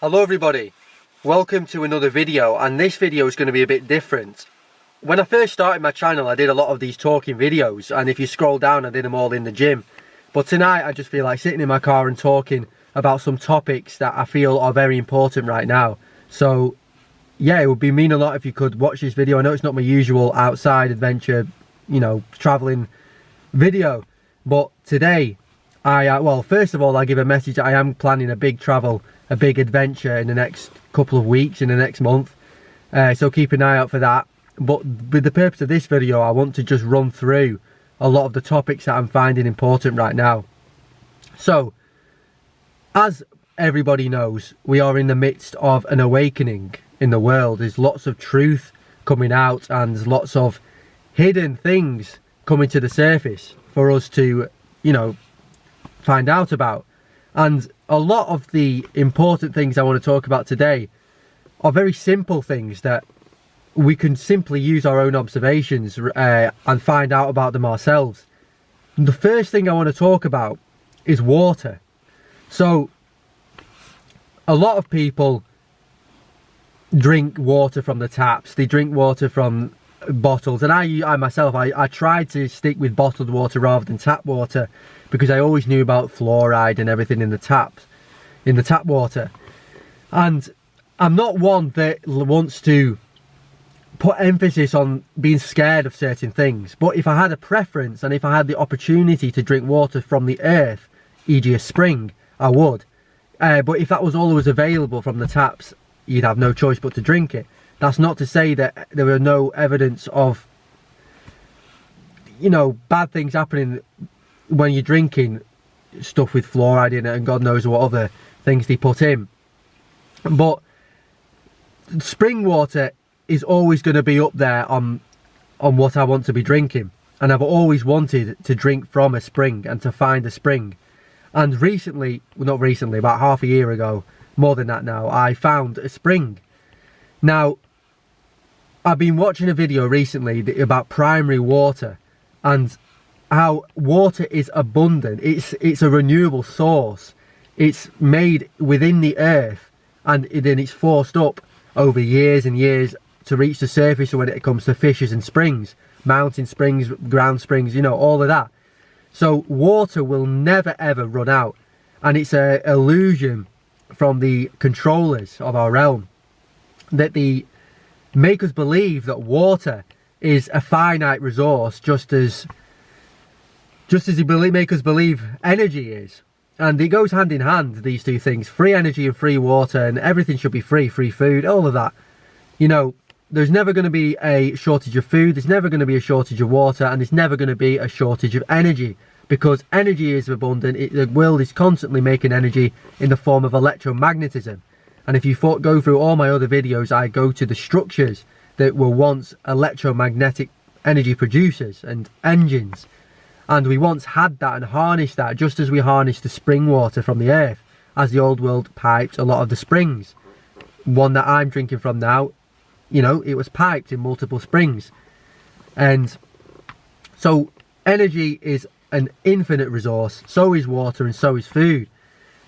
Hello everybody, welcome to another video, and this video is going to be a bit different. When I first started my channel I did a lot of these talking videos, and if you scroll down I did them all in the gym. But tonight I just feel like sitting in my car and talking about some topics that I feel are very important right now. So yeah, it would mean a lot if you could watch this video. I know it's not my usual outside adventure, traveling video, but today well, first of all, I'll give a message. I am planning a big adventure in the next couple of weeks, in the next month. So keep an eye out for that. But with the purpose of this video, I want to just run through a lot of the topics that I'm finding important right now. So, as everybody knows, we are in the midst of an awakening in the world. There's lots of truth coming out, and there's lots of hidden things coming to the surface for us to, find out about. And a lot of the important things I want to talk about today are very simple things that we can simply use our own observations and find out about them ourselves. And the first thing I want to talk about is water. So a lot of people drink water from the taps, they drink water from bottles, and I myself tried to stick with bottled water rather than tap water, because I always knew about fluoride and everything in the tap water. And I'm not one that wants to put emphasis on being scared of certain things, but if I had a preference and if I had the opportunity to drink water from the earth, e.g. a spring, I would. But if that was all that was available from the taps, you'd have no choice but to drink it. That's not to say that there were no evidence of, bad things happening when you're drinking stuff with fluoride in it and God knows what other things they put in. But spring water is always going to be up there on what I want to be drinking. And I've always wanted to drink from a spring and to find a spring. And recently, well, not recently, about half a year ago, more than that now, I found a spring. Now, I've been watching a video recently about primary water and how water is abundant. It's a renewable source. It's made within the earth, and then it's forced up over years and years to reach the surface when it comes to fissures and springs, mountain springs, ground springs, all of that. So water will never ever run out, and it's an illusion from the controllers of our realm that they make us believe that water is a finite resource, just as they make us believe energy is. And it goes hand in hand, these two things, free energy and free water, and everything should be free food, all of that. There's never going to be a shortage of food, there's never going to be a shortage of water, and there's never going to be a shortage of energy, because energy is abundant. The world is constantly making energy in the form of electromagnetism. And if you go through all my other videos, I go to the structures that were once electromagnetic energy producers and engines. And we once had that and harnessed that, just as we harnessed the spring water from the earth, as the old world piped a lot of the springs. One that I'm drinking from now, it was piped in multiple springs. And so energy is an infinite resource, so is water, and so is food,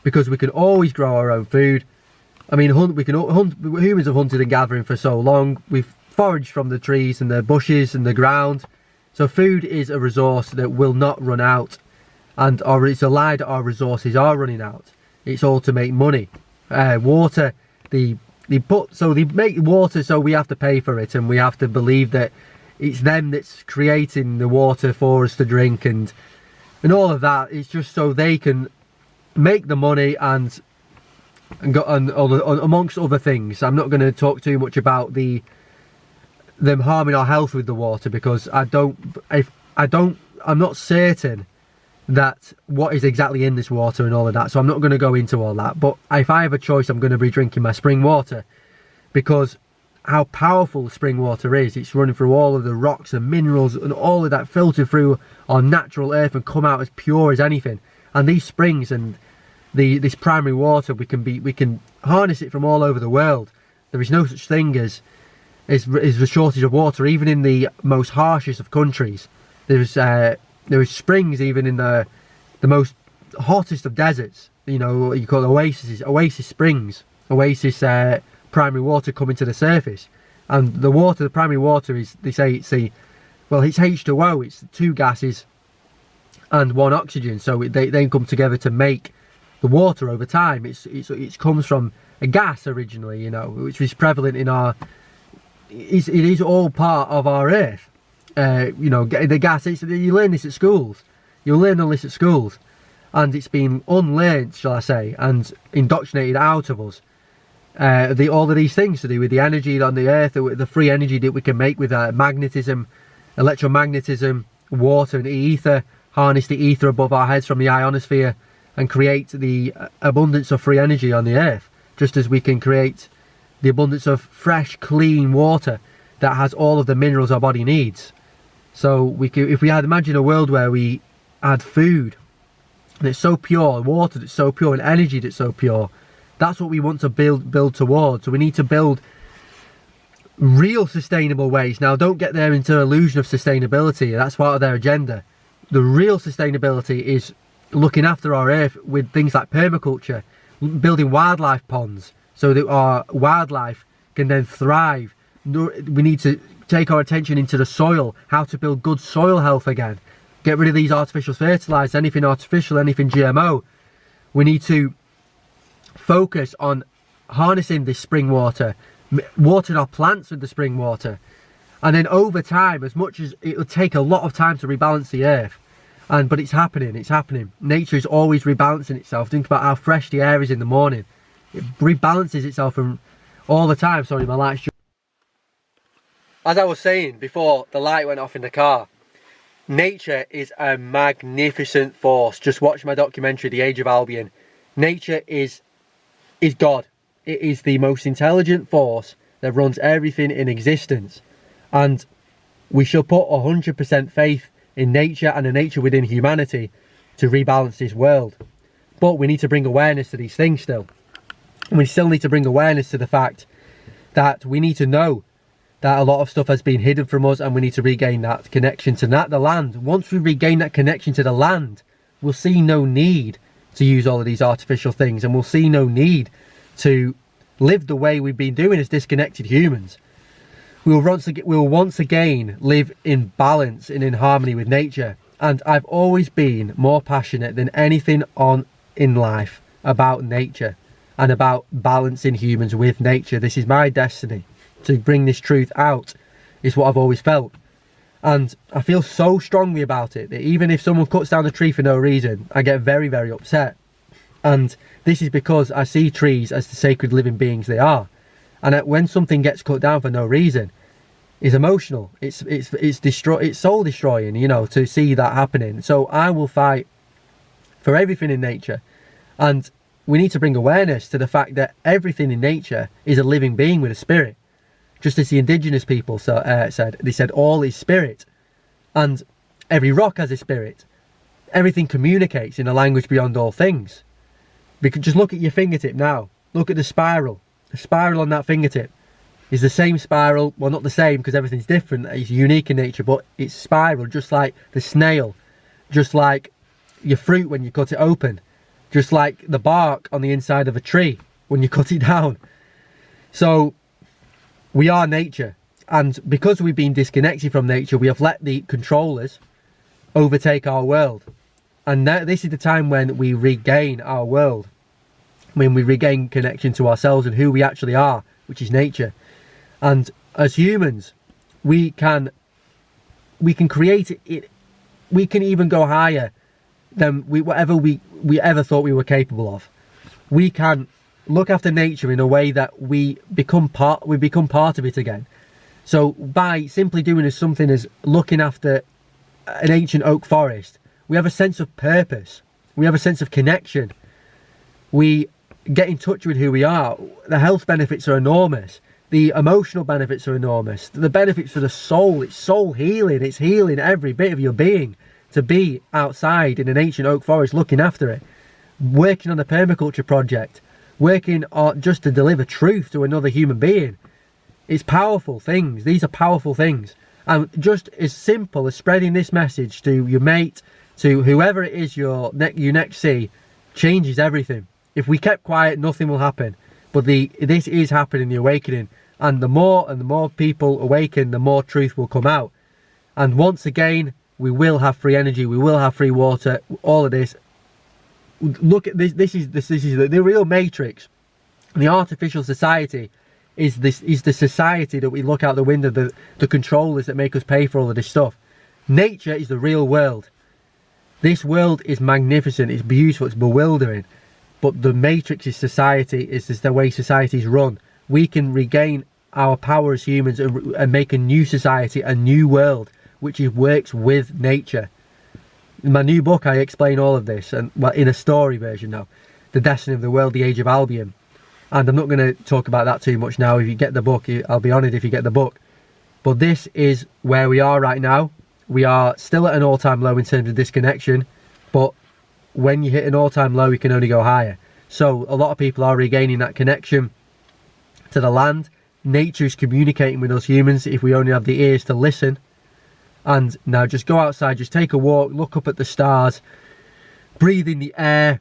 because we can always grow our own food. I mean, humans have hunted and gathering for so long. We've foraged from the trees and the bushes and the ground. So food is a resource that will not run out, and it's a lie that our resources are running out. It's all to make money. Water, they make water so we have to pay for it, and we have to believe that it's them that's creating the water for us to drink, and all of that. It's just so they can make the money and amongst other things. I'm not going to talk too much about them harming our health with the water, because I'm not certain that what is exactly in this water and all of that, so I'm not going to go into all that. But if I have a choice, I'm going to be drinking my spring water, because how powerful spring water is. It's running through all of the rocks and minerals and all of that, filter through our natural earth and come out as pure as anything. And these springs and this primary water, we can harness it from all over the world. There is no such thing as the shortage of water, even in the most harshest of countries. There is springs even in the most hottest of deserts. You call oasis springs, primary water coming to the surface. And the primary water is, they say it's it's H2O, it's 2 gases and 1 oxygen. So they then come together to make the water over time. It comes from a gas originally, you know, which is prevalent in it is all part of our earth. You know, the gas, you learn this at schools. You'll learn all this at schools. And it's been unlearned, shall I say, and indoctrinated out of us. All of these things to do with the energy on the earth, the free energy that we can make with magnetism, electromagnetism, water and ether, harness the ether above our heads from the ionosphere and create the abundance of free energy on the earth, just as we can create the abundance of fresh, clean water that has all of the minerals our body needs. So if we had imagine a world where we had food that's so pure, water that's so pure, and energy that's so pure, that's what we want to build towards. So we need to build real sustainable ways. Now, don't get there into the illusion of sustainability. That's part of their agenda. The real sustainability is looking after our earth with things like permaculture, building wildlife ponds so that our wildlife can then thrive. We need to take our attention into the soil, how to build good soil health again. Get rid of these artificial fertilizers, anything artificial, anything GMO. We need to focus on harnessing this spring water, watering our plants with the spring water. And then over time, as much as it will take a lot of time to rebalance the earth, but it's happening. Nature is always rebalancing itself. Think about how fresh the air is in the morning. It rebalances itself all the time. Sorry, my light's just... As I was saying before the light went off in the car, nature is a magnificent force. Just watch my documentary, The Age of Albion. Nature is God. It is the most intelligent force that runs everything in existence. And we shall put 100% faith in nature and the nature within humanity to rebalance this world. But we need to bring awareness to these things still. And we still need to bring awareness to the fact that we need to know that a lot of stuff has been hidden from us, and we need to regain that connection to the land. Once we regain that connection to the land, we'll see no need to use all of these artificial things, and we'll see no need to live the way we've been doing as disconnected humans. We'll once again live in balance and in harmony with nature. And I've always been more passionate than anything in life about nature and about balancing humans with nature. This is my destiny. To bring this truth out is what I've always felt. And I feel so strongly about it that even if someone cuts down a tree for no reason, I get very, very upset. And this is because I see trees as the sacred living beings they are. And when something gets cut down for no reason, it's emotional. It's soul destroying, you know, to see that happening. So I will fight for everything in nature. And we need to bring awareness to the fact that everything in nature is a living being with a spirit. Just as the indigenous people said, they said all is spirit. And every rock has a spirit. Everything communicates in a language beyond all things. Because just look at your fingertip now. Look at the spiral. The spiral on that fingertip is the same spiral. Well, not the same because everything's different. It's unique in nature, but it's spiral, just like the snail. Just like your fruit when you cut it open. Just like the bark on the inside of a tree when you cut it down. So we are nature, and because we've been disconnected from nature, we have let the controllers overtake our world. And now, this is the time when we regain our world, when we regain connection to ourselves and who we actually are, which is nature. And as humans, we can create it. We can even go higher than whatever we ever thought we were capable of. We can look after nature in a way that we become part of it again. So by simply doing something as looking after an ancient oak forest, we have a sense of purpose. We have a sense of connection. We get in touch with who we are. The health benefits are enormous. The emotional benefits are enormous. The benefits for the soul, it's soul healing. It's healing every bit of your being to be outside in an ancient oak forest looking after it, working on a permaculture project, working on just to deliver truth to another human being. It's powerful things. These are powerful things. And just as simple as spreading this message to your mate, to whoever it is you next see, changes everything. If we kept quiet, nothing will happen. But this is happening, the awakening. And the more people awaken, the more truth will come out. And once again, we will have free energy, we will have free water, all of this. Look at this. This is the real matrix. The artificial society is the society that we look out the window, the controllers that make us pay for all of this stuff. Nature is the real world. This world is magnificent, it's beautiful, it's bewildering. But the matrix is society, is the way societies run. We can regain our power as humans and make a new society, a new world, which works with nature. In my new book, I explain all of this, and well, in a story version now, The Destiny of the World, the Age of Albion. And I'm not going to talk about that too much now. If you get the book, I'll be honoured if you get the book. But this is where we are right now. We are still at an all-time low in terms of disconnection, but when you hit an all-time low, you can only go higher. So a lot of people are regaining that connection to the land. Nature is communicating with us humans if we only have the ears to listen. And now just go outside, just take a walk, look up at the stars, breathe in the air,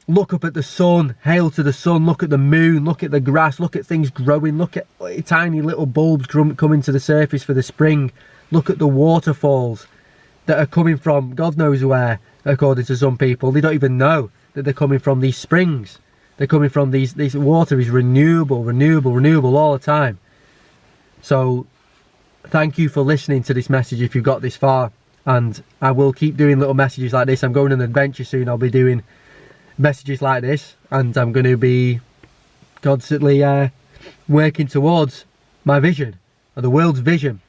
look up at the sun, hail to the sun, look at the moon, look at the grass, look at things growing, look at tiny little bulbs coming to the surface for the spring, look at the waterfalls that are coming from God knows where, according to some people. They don't even know that they're coming from these springs. They're coming from this water is renewable all the time. So thank you for listening to this message if you've got this far, and I will keep doing little messages like this. I'm going on an adventure soon. I'll be doing messages like this, and I'm going to be constantly working towards my vision, or the world's vision.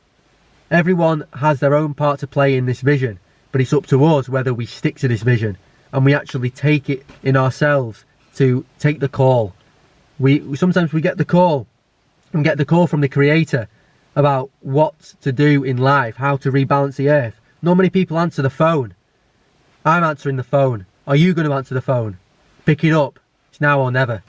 Everyone has their own part to play in this vision, but it's up to us whether we stick to this vision and we actually take it in ourselves to take the call. Sometimes we get the call, and get the call from the Creator about what to do in life, how to rebalance the earth. Not many people answer the phone. I'm answering the phone. Are you going to answer the phone? Pick it up. It's now or never.